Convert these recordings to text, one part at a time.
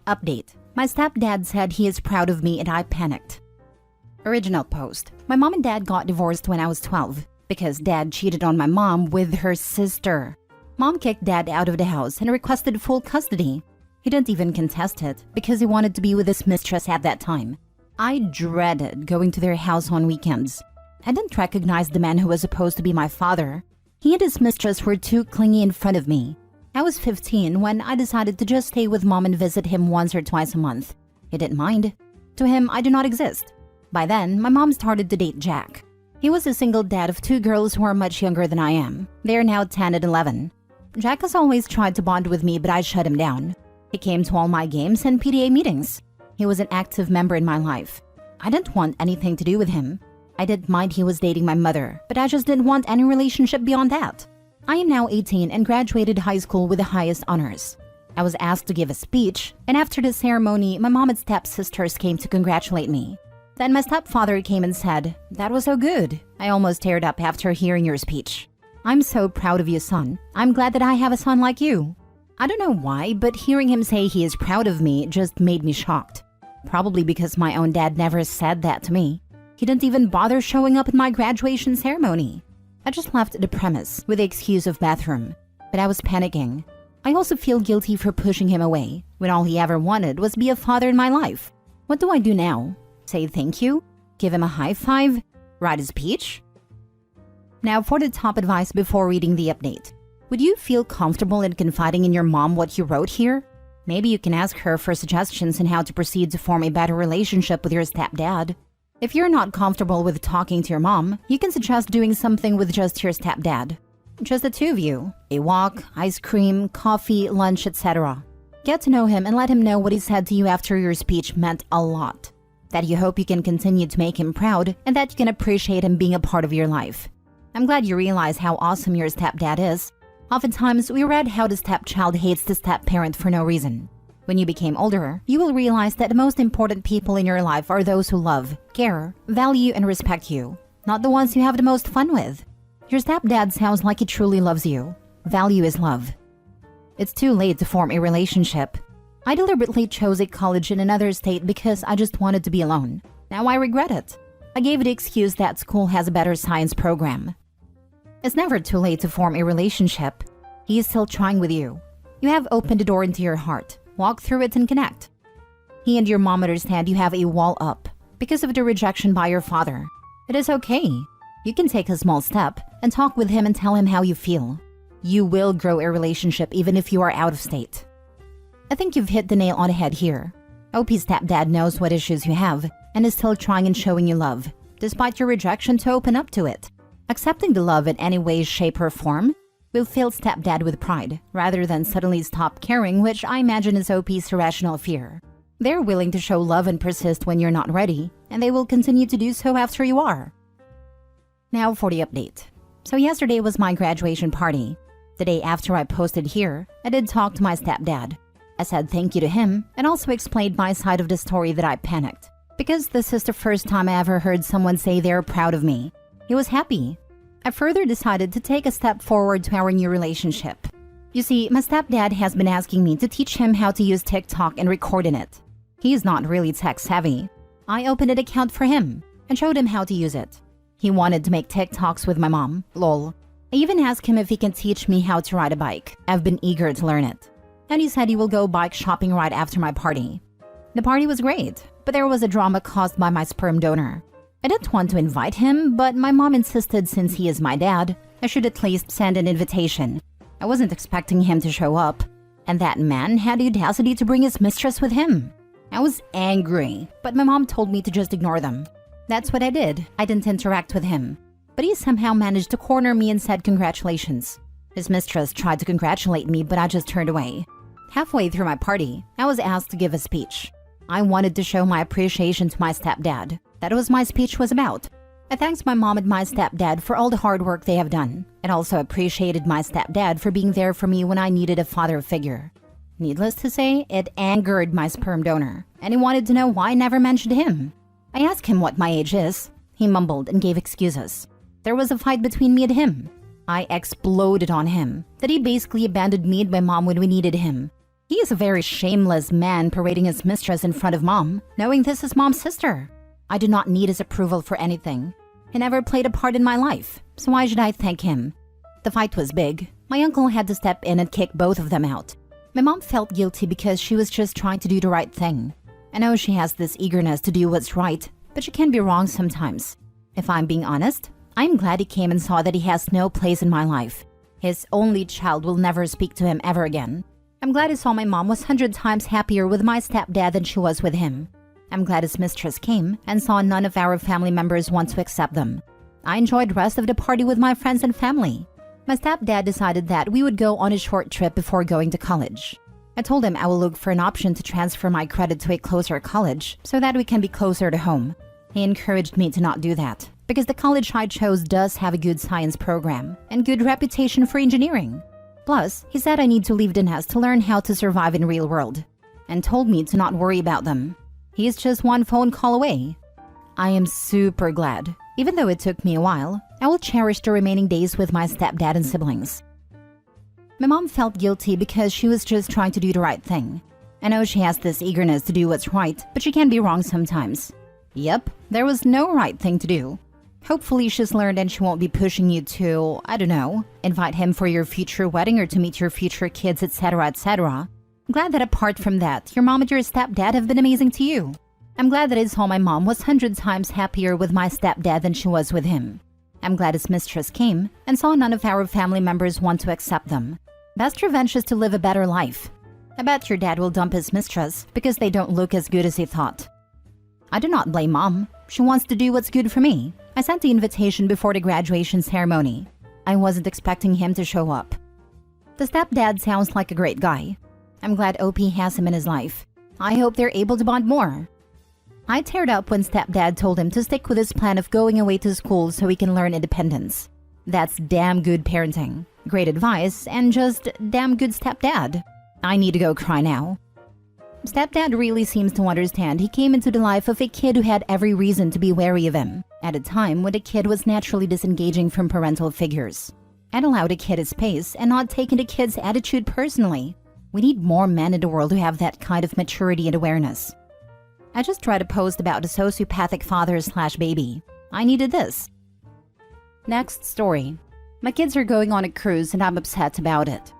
Update. My stepdad said he is proud of me and I panicked. Original post. My mom and dad got divorced when I was 12 because dad cheated on my mom with her sister. Mom kicked dad out of the house and requested full custody. He didn't even contest it because he wanted to be with his mistress at that time. I dreaded going to their house on weekends. I didn't recognize the man who was supposed to be my father. He and his mistress were too clingy in front of me. I was 15 when I decided to just stay with mom and visit him once or twice a month. He didn't mind. To him, I do not exist. By then, my mom started to date Jack. He was a single dad of 2 girls who are much younger than I am. They are now 10 and 11. Jack has always tried to bond with me, but I shut him down. He came to all my games and PTA meetings. He was an active member in my life. I didn't want anything to do with him. I didn't mind he was dating my mother, but I just didn't want any relationship beyond that. I am now 18 and graduated high school with the highest honors. I was asked to give a speech, and after the ceremony, my mom and stepsisters came to congratulate me. Then my stepfather came and said, "That was so good. I almost teared up after hearing your speech. I'm so proud of you, son. I'm glad that I have a son like you." I don't know why, but hearing him say he is proud of me just made me shocked. Probably because my own dad never said that to me. He didn't even bother showing up at my graduation ceremony. I just left the premise with the excuse of bathroom, but I was panicking. I also feel guilty for pushing him away when all he ever wanted was to be a father in my life. What do I do now? Say thank you? Give him a high five? Write a speech? Now for the top advice before reading the update. Would you feel comfortable in confiding in your mom what you wrote here? Maybe you can ask her for suggestions on how to proceed to form a better relationship with your stepdad. If you're not comfortable with talking to your mom, you can suggest doing something with just your stepdad. Just the two of you. A walk, ice cream, coffee, lunch, etc. Get to know him and let him know what he said to you after your speech meant a lot. That you hope you can continue to make him proud and that you can appreciate him being a part of your life. I'm glad you realize how awesome your stepdad is. Oftentimes, we read how the stepchild hates the stepparent for no reason. When you became older, you will realize that the most important people in your life are those who love, care, value, and respect you, not the ones you have the most fun with. Your stepdad sounds like he truly loves you. Value is love. It's too late to form a relationship. I deliberately chose a college in another state because I just wanted to be alone. Now I regret it. I gave the excuse that school has a better science program. It's never too late to form a relationship. He is still trying with you. You have opened the door into your heart. Walk through it and connect. He and your mom understand you have a wall up because of the rejection by your father. It is okay. You can take a small step and talk with him and tell him how you feel. You will grow a relationship even if you are out of state. I think you've hit the nail on the head here. OP's stepdad knows what issues you have and is still trying and showing you love, despite your rejection to open up to it. Accepting the love in any way, shape, or form will fill stepdad with pride, rather than suddenly stop caring, which I imagine is OP's irrational fear. They're willing to show love and persist when you're not ready, and they will continue to do so after you are. Now for the update. So yesterday was my graduation party. The day after I posted here, I did talk to my stepdad. I said thank you to him, and also explained my side of the story that I panicked, because this is the first time I ever heard someone say they're proud of me. He was happy. I further decided to take a step forward to our new relationship. You see, my stepdad has been asking me to teach him how to use TikTok and record in it. He's not really tech savvy. I opened an account for him and showed him how to use it. He wanted to make TikToks with my mom, lol. I even asked him if he can teach me how to ride a bike. I've been eager to learn it. And he said he will go bike shopping right after my party. The party was great, but there was a drama caused by my sperm donor. I didn't want to invite him, but my mom insisted since he is my dad, I should at least send an invitation. I wasn't expecting him to show up, and that man had the audacity to bring his mistress with him. I was angry, but my mom told me to just ignore them. That's what I did. I didn't interact with him, but he somehow managed to corner me and said congratulations. His mistress tried to congratulate me, but I just turned away. Halfway through my party, I was asked to give a speech. I wanted to show my appreciation to my stepdad. That was my speech was about. I thanked my mom and my stepdad for all the hard work they have done, and also appreciated my stepdad for being there for me when I needed a father figure. Needless to say, it angered my sperm donor, and he wanted to know why I never mentioned him. I asked him what my age is. He mumbled and gave excuses. There was a fight between me and him. I exploded on him, that he basically abandoned me and my mom when we needed him. He is a very shameless man parading his mistress in front of Mom, knowing this is Mom's sister. I do not need his approval for anything. He never played a part in my life, so why should I thank him? The fight was big. My uncle had to step in and kick both of them out. My mom felt guilty because she was just trying to do the right thing. I know she has this eagerness to do what's right, but she can be wrong sometimes. If I'm being honest, I'm glad he came and saw that he has no place in my life. His only child will never speak to him ever again. I'm glad he saw my mom was 100 times happier with my stepdad than she was with him. I'm glad his mistress came and saw none of our family members want to accept them. I enjoyed the rest of the party with my friends and family. My stepdad decided that we would go on a short trip before going to college. I told him I will look for an option to transfer my credit to a closer college so that we can be closer to home. He encouraged me to not do that because the college I chose does have a good science program and good reputation for engineering. Plus, he said I need to leave the nest to learn how to survive in real world and told me to not worry about them. He is just one phone call away. I am super glad. Even though it took me a while, I will cherish the remaining days with my stepdad and siblings. My mom felt guilty because she was just trying to do the right thing. I know she has this eagerness to do what's right, but she can be wrong sometimes. Yep, there was no right thing to do. Hopefully she's learned and she won't be pushing you to, I don't know, invite him for your future wedding or to meet your future kids, etc., etc. I'm glad that apart from that, your mom and your stepdad have been amazing to you. I'm glad that I saw my mom was 100 times happier with my stepdad than she was with him. I'm glad his mistress came and saw none of our family members want to accept them. Best revenge is to live a better life. I bet your dad will dump his mistress because they don't look as good as he thought. I do not blame Mom. She wants to do what's good for me. I sent the invitation before the graduation ceremony. I wasn't expecting him to show up. The stepdad sounds like a great guy. I'm glad OP has him in his life. I hope they're able to bond more. I teared up when stepdad told him to stick with his plan of going away to school so he can learn independence. That's damn good parenting, great advice, and just damn good stepdad. I need to go cry now. Stepdad really seems to understand he came into the life of a kid who had every reason to be wary of him, at a time when the kid was naturally disengaging from parental figures. I'd allow the kid his pace and not taking the kid's attitude personally. We need more men in the world who have that kind of maturity and awareness. I just tried a post about the sociopathic father/baby. I needed this. Next story. My kids are going on a cruise and I'm upset about it.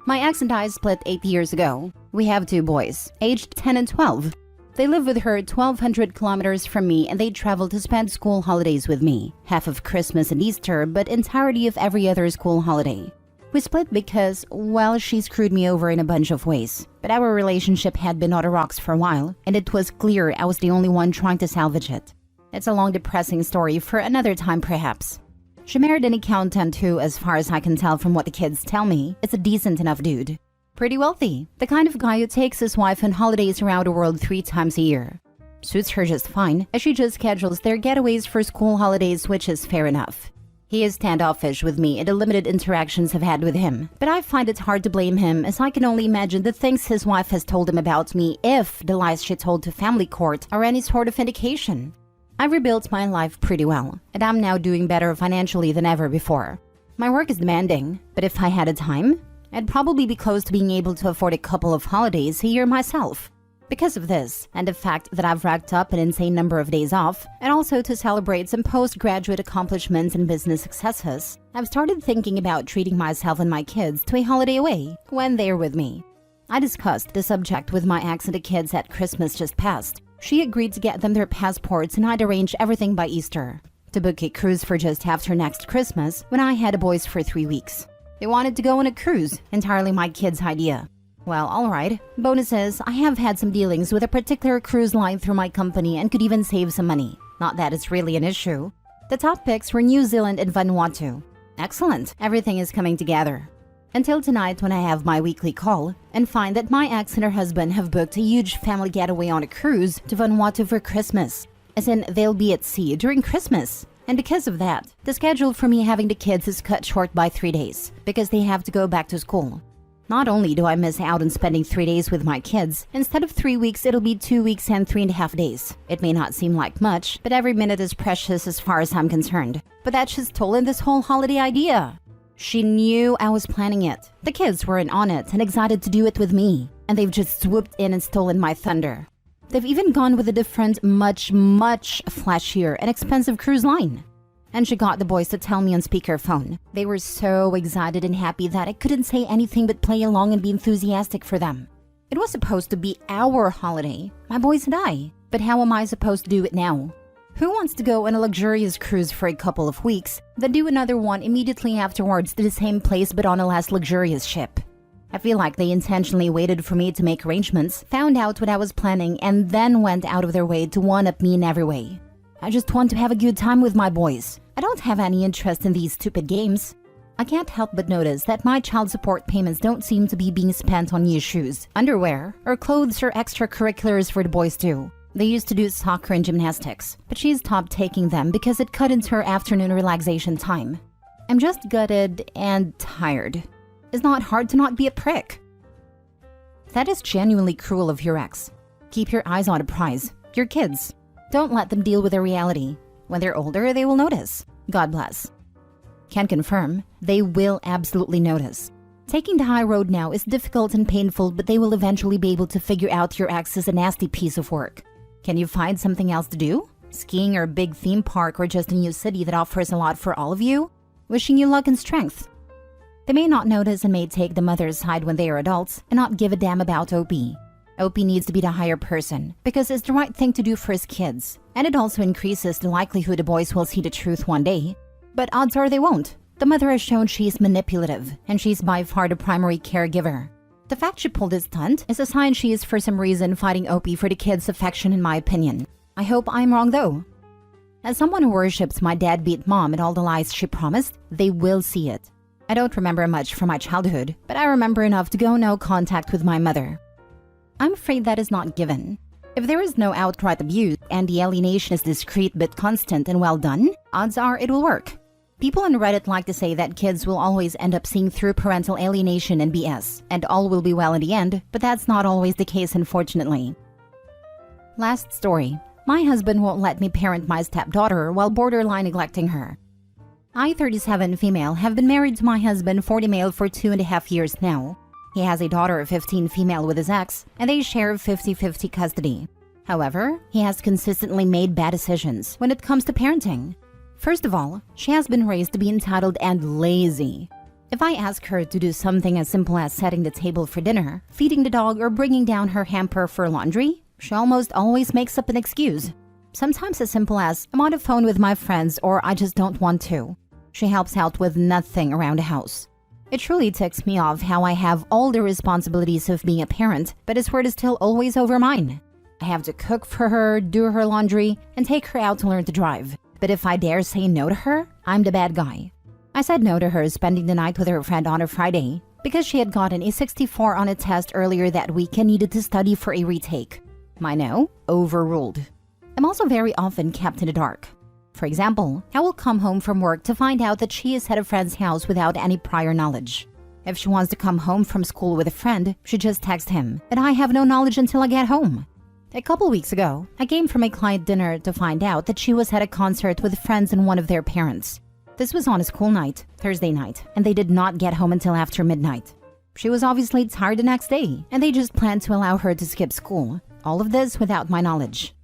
My ex and I split 8 years ago. We have 2 boys, aged 10 and 12. They live with her 1,200 kilometers from me and they travel to spend school holidays with me. Half of Christmas and Easter, but entirety of every other school holiday. We split because, well, she screwed me over in a bunch of ways. But our relationship had been on the rocks for a while, and it was clear I was the only one trying to salvage it. It's a long, depressing story for another time, perhaps. She married an accountant who, as far as I can tell from what the kids tell me, is a decent enough dude. Pretty wealthy. The kind of guy who takes his wife on holidays around the world 3 times a year. Suits her just fine, as she just schedules their getaways for school holidays, which is fair enough. He is standoffish with me in the limited interactions I've had with him, but I find it hard to blame him as I can only imagine the things his wife has told him about me if the lies she told to family court are any sort of indication. I've rebuilt my life pretty well, and I'm now doing better financially than ever before. My work is demanding, but if I had a time, I'd probably be close to being able to afford a couple of holidays a year myself. Because of this, and the fact that I've racked up an insane number of days off, and also to celebrate some postgraduate accomplishments and business successes, I've started thinking about treating myself and my kids to a holiday away when they're with me. I discussed the subject with my ex and the kids at Christmas just past. She agreed to get them their passports and I'd arrange everything by Easter. To book a cruise for just after next Christmas when I had the boys for 3 weeks. They wanted to go on a cruise, entirely my kids' idea. Well, alright. Bonus is, I have had some dealings with a particular cruise line through my company and could even save some money. Not that it's really an issue. The top picks were New Zealand and Vanuatu. Excellent, everything is coming together. Until tonight when I have my weekly call and find that my ex and her husband have booked a huge family getaway on a cruise to Vanuatu for Christmas. As in, they'll be at sea during Christmas. And because of that, the schedule for me having the kids is cut short by 3 days because they have to go back to school. Not only do I miss out on spending 3 days with my kids, instead of 3 weeks, it'll be 2 weeks and 3.5 days. It may not seem like much, but every minute is precious as far as I'm concerned. But that's just stolen this whole holiday idea. She knew I was planning it. The kids were in on it and excited to do it with me, and they've just swooped in and stolen my thunder. They've even gone with a different, much flashier and expensive cruise line. And she got the boys to tell me on speakerphone. They were so excited and happy that I couldn't say anything but play along and be enthusiastic for them. It was supposed to be our holiday, my boys and I. But how am I supposed to do it now? Who wants to go on a luxurious cruise for a couple of weeks, then do another one immediately afterwards to the same place but on a less luxurious ship? I feel like they intentionally waited for me to make arrangements, found out what I was planning, and then went out of their way to one-up me in every way. I just want to have a good time with my boys. I don't have any interest in these stupid games. I can't help but notice that my child support payments don't seem to be being spent on new shoes, underwear, or clothes or extracurriculars for the boys too. They used to do soccer and gymnastics, but she's stopped taking them because it cut into her afternoon relaxation time. I'm just gutted and tired. It's not hard to not be a prick. That is genuinely cruel of your ex. Keep your eyes on a prize, your kids. Don't let them deal with the reality. When they're older, they will notice. God bless. Can confirm, they will absolutely notice. Taking the high road now is difficult and painful, but they will eventually be able to figure out your ex is a nasty piece of work. Can you find something else to do? Skiing or a big theme park or just a new city that offers a lot for all of you? Wishing you luck and strength. They may not notice and may take the mother's side when they are adults and not give a damn about OP. OP needs to be the higher person because it's the right thing to do for his kids, and it also increases the likelihood the boys will see the truth one day. But odds are they won't. The mother has shown she's manipulative, and she's by far the primary caregiver. The fact she pulled this stunt is a sign she is for some reason fighting OP for the kids' affection in my opinion. I hope I'm wrong though. As someone who worships my deadbeat mom and all the lies she promised, they will see it. I don't remember much from my childhood, but I remember enough to go no contact with my mother. I'm afraid that is not given. If there is no outright abuse and the alienation is discreet but constant and well done, odds are it will work. People on Reddit like to say that kids will always end up seeing through parental alienation and BS, and all will be well in the end, but that's not always the case unfortunately. Last story. My husband won't let me parent my stepdaughter while borderline neglecting her. I, 37 female, have been married to my husband, 40 male, for 2.5 years now. He has a daughter, 15 female, with his ex, and they share 50-50 custody. However, he has consistently made bad decisions when it comes to parenting. First of all, she has been raised to be entitled and lazy. If I ask her to do something as simple as setting the table for dinner, feeding the dog, or bringing down her hamper for laundry, she almost always makes up an excuse. Sometimes as simple as, I'm on the phone with my friends or I just don't want to. She helps out with nothing around the house. It truly ticks me off how I have all the responsibilities of being a parent, but his word is still always over mine. I have to cook for her, do her laundry, and take her out to learn to drive. But if I dare say no to her, I'm the bad guy. I said no to her spending the night with her friend on a Friday because she had gotten a 64 on a test earlier that week and needed to study for a retake. My no, overruled. I'm also very often kept in the dark. For example, I will come home from work to find out that she is at a friend's house without any prior knowledge. If she wants to come home from school with a friend, she just texts him, and I have no knowledge until I get home. A couple weeks ago, I came from a client dinner to find out that she was at a concert with friends and one of their parents. This was on a school night, Thursday night, and they did not get home until after midnight. She was obviously tired the next day, and they just planned to allow her to skip school. All of this without my knowledge.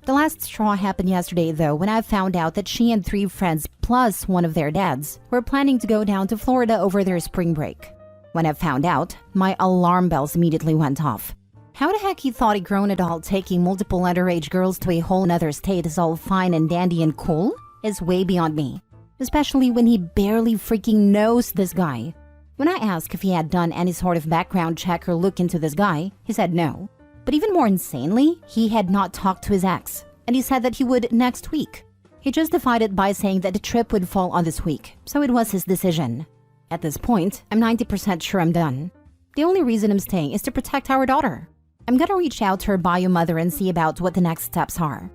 The last straw happened yesterday though when I found out that she and 3 friends plus one of their dads were planning to go down to Florida over their spring break. When I found out, my alarm bells immediately went off. How the heck he thought a grown adult taking multiple underage girls to a whole nother state is all fine and dandy and cool is way beyond me. Especially when he barely freaking knows this guy. When I asked if he had done any sort of background check or look into this guy, he said no. But even more insanely, he had not talked to his ex, and he said that he would next week. He justified it by saying that the trip would fall on this week, so it was his decision. At this point, I'm 90% sure I'm done. The only reason I'm staying is to protect our daughter. I'm gonna reach out to her bio mother and see about what the next steps are.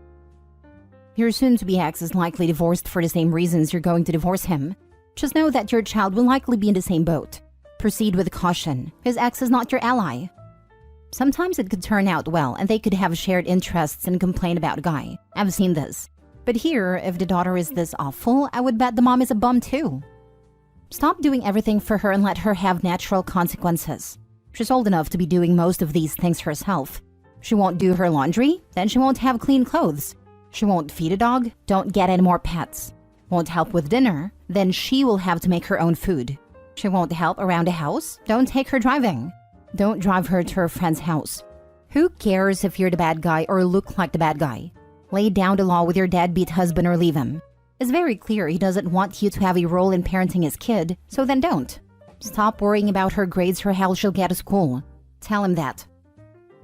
Your soon-to-be ex is likely divorced for the same reasons you're going to divorce him. Just know that your child will likely be in the same boat. Proceed with caution. His ex is not your ally. Sometimes it could turn out well and they could have shared interests and complain about a guy. I've seen this. But here, if the daughter is this awful, I would bet the mom is a bum too. Stop doing everything for her and let her have natural consequences. She's old enough to be doing most of these things herself. She won't do her laundry, then she won't have clean clothes. She won't feed a dog, don't get any more pets. Won't help with dinner, then she will have to make her own food. She won't help around the house, don't take her driving. Don't drive her to her friend's house. Who cares if you're the bad guy or look like the bad guy? Lay down the law with your deadbeat husband or leave him. It's very clear he doesn't want you to have a role in parenting his kid, so then don't. Stop worrying about her grades or how she'll get to school. Tell him that.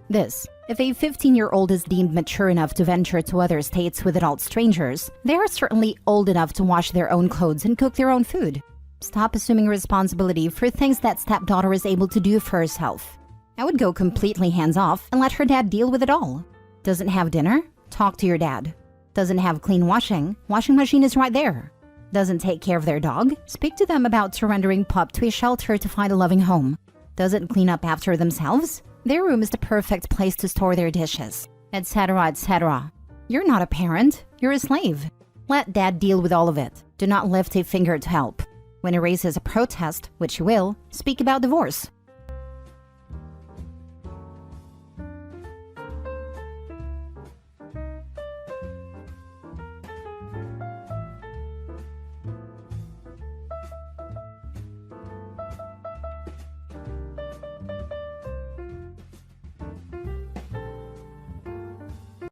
This. If a 15-year-old is deemed mature enough to venture to other states with adult strangers, they are certainly old enough to wash their own clothes and cook their own food. Stop assuming responsibility for things that stepdaughter is able to do for herself. I would go completely hands-off and let her dad deal with it all. Doesn't have dinner? Talk to your dad. Doesn't have clean washing machine is right there. Doesn't take care of their dog? Speak to them about surrendering pup to a shelter to find a loving home. Doesn't clean up after themselves? Their room is the perfect place to store their dishes, etc., etc. You're not a parent, you're a slave. Let dad deal with all of it. Do not lift a finger to help. When he raises a protest, which he will, speak about divorce.